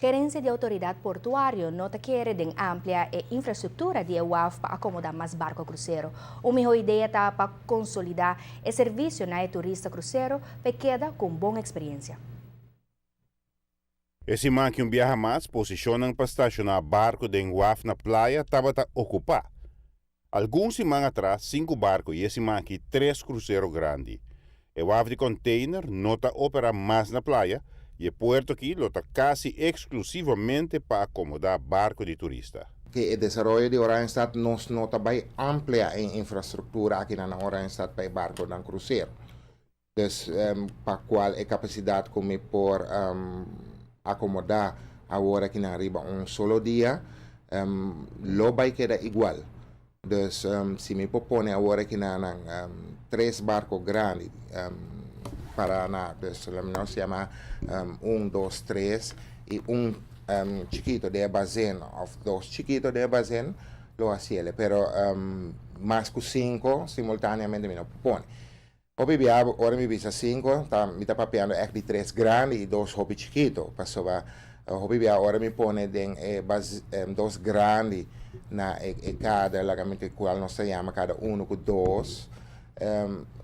Gerencia de Autoridad Portuario nota que quiere amplia infraestructura de EWAF para acomodar mais barco cruzeiro. Uma melhor ideia está para consolidar o serviço na turista cruzeiro que queda com boa experiência. Esse man que viaja mais posicionam para estacionar barco de EWAF na praia estava a ocupar. Alguns semanas atrás, 5 barcos e esse man aqui 3 cruzeiros grandes. EWAF de container nota opera mais na praia e o porto aqui lota quase exclusivamente para acomodar barco de turista. Que o desarrollo de Oranjestad nos nota bem amplia em infraestrutura aqui na Oranjestad para barco de cruzeiro. Dus para qual é capacidade como por acomodar agora aqui na riba solo dia, lo vai quedar igual. Dus se me propõe agora aqui na 3 barcos grandes, Paraná, dus nós chama 1, 2, 3 e chiquito de basen, ou 2 chiquitos de basen, lo hacía, pero mais que 5 simultaneamente me não propõe. Hoje agora me visa 5, me está papeando echt de 3 grandes e 2 hobby chiquitos. Passou hoje agora me põe de 2 grandes na cada, lagamente qual nós chama cada com 2.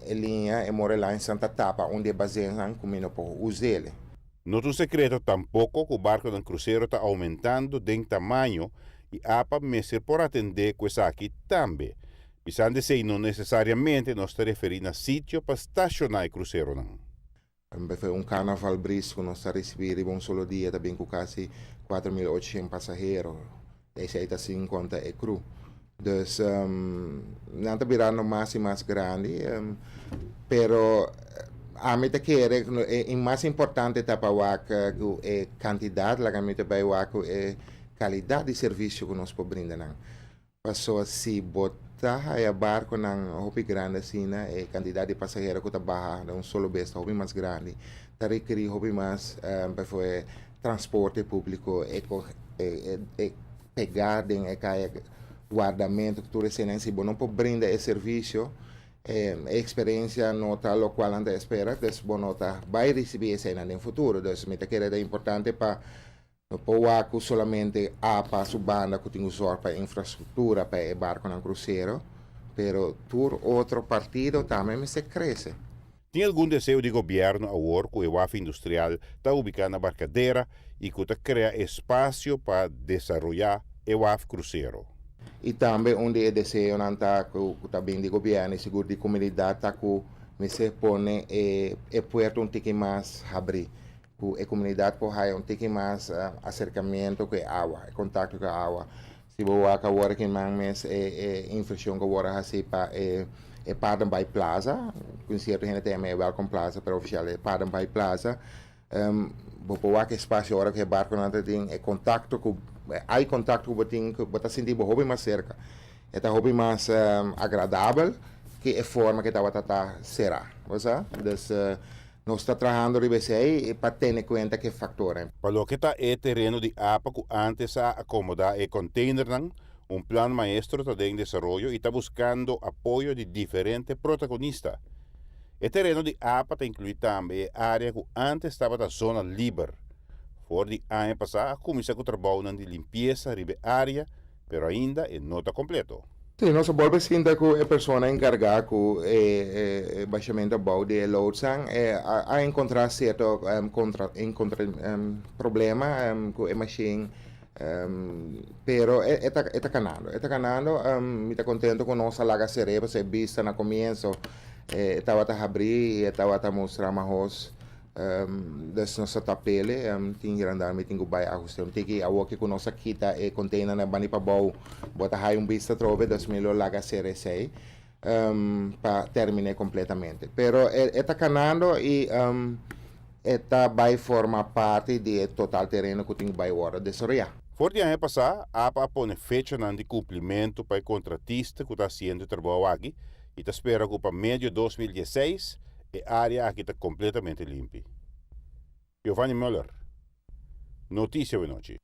Linha e mora lá em Santa Tapa, onde baseam como por usar. Não é um segredo tampouco que o barco de cruzeiro está aumentando de tamanho e APA mesmo por atender coisa aqui também. Pensando se não necessariamente nós está referindo a sítio para estacionar o cruzeiro não. Foi carnaval brisco, nós está recebendo solo dia também com quase 4.800 passageiros, e 50 é cru. Dus não está virando mais e mais grande, pero a mim te quer é mais importante para a quantidade, a mim vai é qualidade de serviço que nós podemos brindar. Passou se botar a barco na hobby grande assim, a quantidade de passageiros que está baixa, solo besta hobby mais grande, está requerir hobby mais para transporte público, pegar de guardamento que tu recém se não pode brindar esse serviço, experiência nota lo qual anda espera, des bonota vai receber essa no futuro, des me te quer é importante para não pode solamente para sua banda que tem usar para infraestrutura para barco no cruzeiro, pero tur outro partido também se cresce. Tem algum desejo de governo agora que o EWAF industrial está ubicado na barcadeira e que está criar espaço para desenvolver o EWAF cruzeiro? E também onde é desejo que também de governo e seguro de comunidade que se põe é puerto tique mais abrir, que a comunidade pode ter tique mais acercamento com a água, contato com a água. Se você agora que mais infração que agora assim para Padam Bay Plaza, com certa gente tem Welcome Plaza, para oficial é Padam Bay Plaza. Você espaço agora que barco não tem contato com há contato com o que sentir hobby mais cerca, é hobby mais agradável que a forma que está será, você? Dus nós está trabalhando e para ter em conta que fator. Para o que está é terreno de APA que antes a acomodar o container plan maestro está em desenvolvimento e está buscando apoio de diferentes protagonistas. O terreno de APA está inclui também a área que antes estava na zona livre. Por de ano passado, começou com o trabalho de limpeza da área, mas ainda não está completo. Sim, nós voltamos a sentir que a pessoa encarregada com o baixamento de loadsang a encontrar certo problema com a machine, pero está canando, me está contento com nossa laga cerebro, se vista no começo, estava a abrir e estava a mostrar mais das nossa tapele, tem grandar me tem que vai ajustar, tem que a que com nossa kita e container na bani para bau, bota aí vista trove das melhor laga CRC para terminar completamente. Pero está canando e está vai formar parte de total terreno que tem vai hora de soria. Por de ano passado, a APA põe fecha de cumprimento para o contratista que está fazendo trabalho aqui e está esperando que para meio de 2016 a área aqui está completamente limpa. Giovanni Müller, Notícia de Noite.